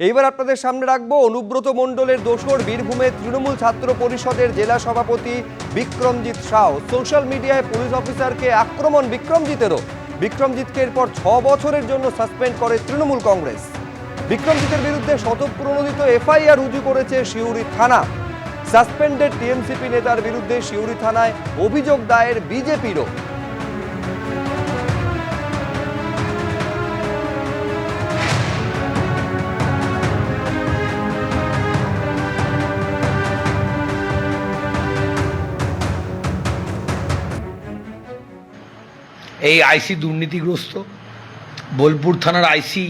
এইবার আপনাদের সামনে রাখবো অনুব্রত মণ্ডলের দোসর বীরভূমে তৃণমূল ছাত্র পরিষদের জেলা সভাপতি বিক্রমজিৎ সাউ। সোশ্যাল মিডিয়ায় পুলিশ অফিসারকে আক্রমণ বিক্রমজিতেরও। বিক্রমজিৎকে এরপর 6 বছরের জন্য সাসপেন্ড করে তৃণমূল কংগ্রেস। বিক্রমজিতের বিরুদ্ধে শতপ্রণোদিত এফআইআর রুজু করেছে সিউড়ি থানা। সাসপেন্ডেড টিএমসিপি নেতার বিরুদ্ধে সিউড়ি থানায় অভিযোগ দায়ের বিজেপিরও। এই আইসি দুর্নীতিগ্রস্ত। বোলপুর থানার আইসি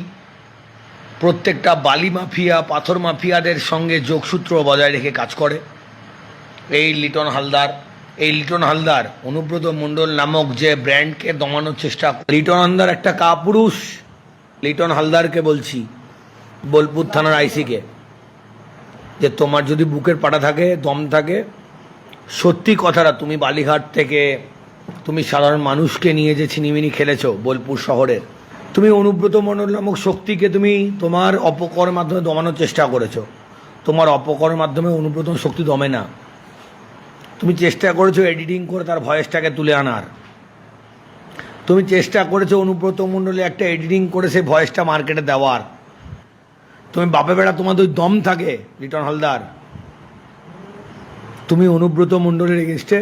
প্রত্যেকটা বালি মাফিয়া, পাথর মাফিয়াদের সঙ্গে যোগসূত্র বজায় রেখে কাজ করে। এই লিটন হালদার অনুব্রত মণ্ডল নামক যে ব্র্যান্ডকে দমানোর চেষ্টা। লিটন হালদার একটা কাপুরুষ। লিটন হালদারকে বলছি, বোলপুর থানার আইসিকে, যে তোমার যদি বুকের পাটা থাকে, দম থাকে, সত্যি কথাটা, তুমি বালিঘাট থেকে তুমি সাধারণ মানুষকে নিয়ে যে ছিনিমিনি খেলেছ বোলপুর শহরের, তুমি অনুব্রত মণ্ডল নামক শক্তিকে তুমি তোমার অপকর্মের মাধ্যমে দমানোর চেষ্টা করেছো। তোমার অপকর্মের মাধ্যমে অনুব্রত শক্তি দমে না। তুমি চেষ্টা করেছো এডিটিং করে তার ভয়েসটাকে তুলে আনার। তুমি চেষ্টা করেছো অনুব্রত মণ্ডলে একটা এডিটিং করে সেই ভয়েসটা মার্কেটে দেওয়ার। তুমি বাপে বেড়া তোমাদের ওই দম থাকে লিটন হালদার, তুমি অনুব্রত মণ্ডলের এগেনস্টে,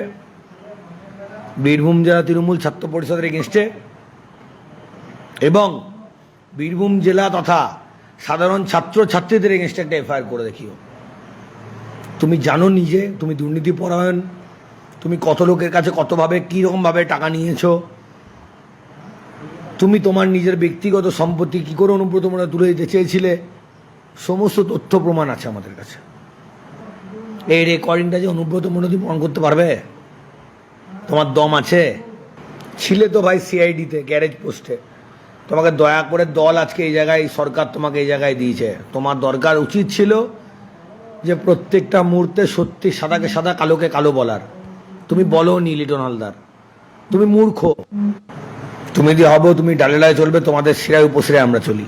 বীরভূম জেলা তৃণমূল ছাত্র পরিষদের এগেনস্টে এবং বীরভূম জেলা তথা সাধারণ ছাত্রছাত্রীদের এগেনস্টে একটা এফআইআর করে দেখিও। তুমি জানো নিজে তুমি দুর্নীতি পরায়ণ, তুমি কত লোকের কাছে কতভাবে কীরকমভাবে টাকা নিয়েছো, তুমি তোমার নিজের ব্যক্তিগত সম্পত্তি কী করে অনুব্রত মণ্ডল তুলে দিতে চেয়েছিলে, সমস্ত তথ্য প্রমাণ আছে আমাদের কাছে। এই রেকর্ডিংটা যে অনুব্রত মণ্ডল প্রমাণ করতে পারবে, তোমার দম আছে? ছিলে তো ভাই সিআইডিতে, গ্যারেজ পোস্টে। তোমাকে দয়া করে দল আজকে এই জায়গায়, সরকার তোমাকে এই জায়গায় দিয়েছে। তোমার দরকার উচিত ছিল যে প্রত্যেকটা মুহূর্তে সত্যি সাদাকে সাদা, কালোকে কালো বলার। তুমি বলো নি লিটন হালদার, তুমি মূর্খ। তুমি যদি হবো তুমি ডালে ডালে চলবে, তোমাদের শিরায় উপশিরায় আমরা চলি।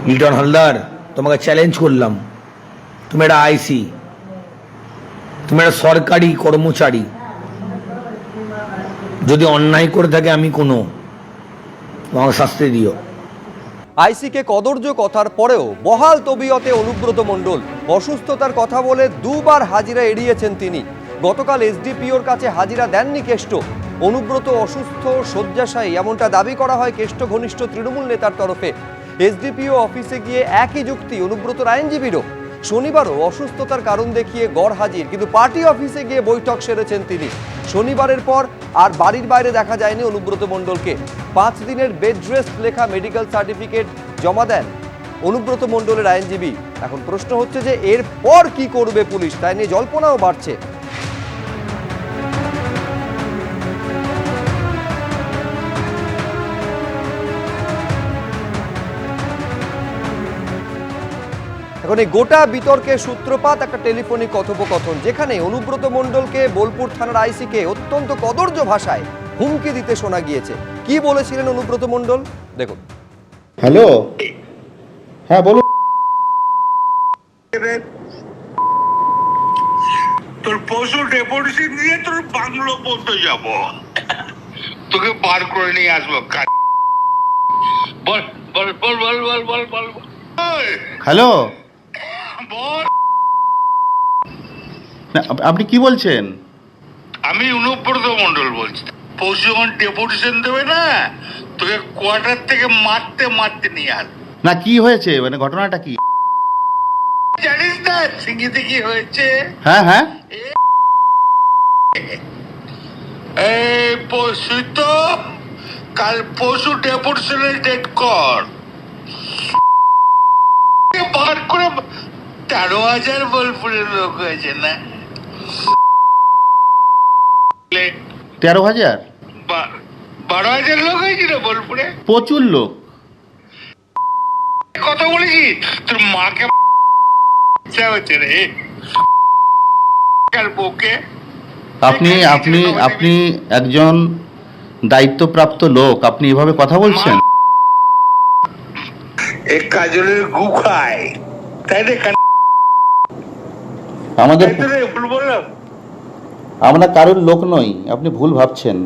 লিটন হালদার, তোমাকে চ্যালেঞ্জ করলাম। তুমি একটা আইসি, তুমি একটা সরকারি কর্মচারী। যদি অন্যায় করে থাকে আমি কোনো, আমাকে শাস্তি দিও। আইসিকে কদর্য কথার পরেও বহাল তবিয়তে অনুব্রত মণ্ডল। অসুস্থতার কথা বলে 2 বার হাজিরা এড়িয়েছেন তিনি। গতকাল এসডিপিওর কাছে হাজিরা দেননি কেষ্ট। অনুব্রত অসুস্থ, শয্যাশায়ী এমনটা দাবি করা হয় কেষ্ট ঘনিষ্ঠ তৃণমূল নেতার তরফে। এসডিপিও অফিসে গিয়ে একই যুক্তি অনুব্রতর আইনজীবীরও। শনিবারও অসুস্থতার কারণ দেখিয়ে গড় হাজির, কিন্তু পার্টি অফিসে গিয়ে বৈঠক সেরেছেন তিনি। শনিবারের পর আর বাড়ির বাইরে দেখা যায়নি অনুব্রত মণ্ডলকে। 5 দিনের বেড রেস্ট লেখা মেডিকেল সার্টিফিকেট জমা দেন অনুব্রত মণ্ডলের আইনজীবী। এখন প্রশ্ন হচ্ছে যে এরপর কি করবে পুলিশ, তাই নিয়ে জল্পনাও বাড়ছে। এখন এই গোটা বিতর্কের সূত্রপাত একটা টেলিফোনিক কথোপকথন, যেখানে অনুব্রত মণ্ডলকে বোলপুর থানার আইসিকে অত্যন্ত কদর্য ভাষায় হুমকি দিতে শোনা গিয়েছে। কি বলেছিলেন অনুব্রত মণ্ডল দেখুন। হ্যালো, হ্যাঁ বলুন। তোর পশু ডেপুটেশন নিয়ে তোর বাংলো পড়তে যাব, তোকে বার করে নিয়ে আসবো। বল বল বল বল বল বল বল হ্যালো, বল। আপনি কি বলছেন? আমি অনুব্রত মণ্ডল বলছি। পশু যখন ডেপুটেশন দেবে না, তোকে কোয়ার্টার থেকে মারতে মারতে নিয়ে আস। না, কি হয়েছে, মানে ঘটনাটা কি? জানিস না সিঙ্গিতে কি হয়েছে? হ্যাঁ হ্যাঁ, এই পশু তো কাল পশু ডেপুটেশনের ডেট কর, বার করে 13,000 বোলপুরের লোক হয়েছে না? 13,000? 12,000 লোক হয়েছে না বোলপুরে? প্রচুর লোক। কথা বলেছি তোর মাকে হচ্ছে রে বউকে। আপনি আপনি আপনি একজন দায়িত্বপ্রাপ্ত লোক, আপনি এভাবে কথা বলছেন? এ কাজলের গু খায়, তাই রে? আমাদের তাই তো রে, ভুল বললাম? আমরা কারোর লোক নই, আপনি ভুল ভাবছেন।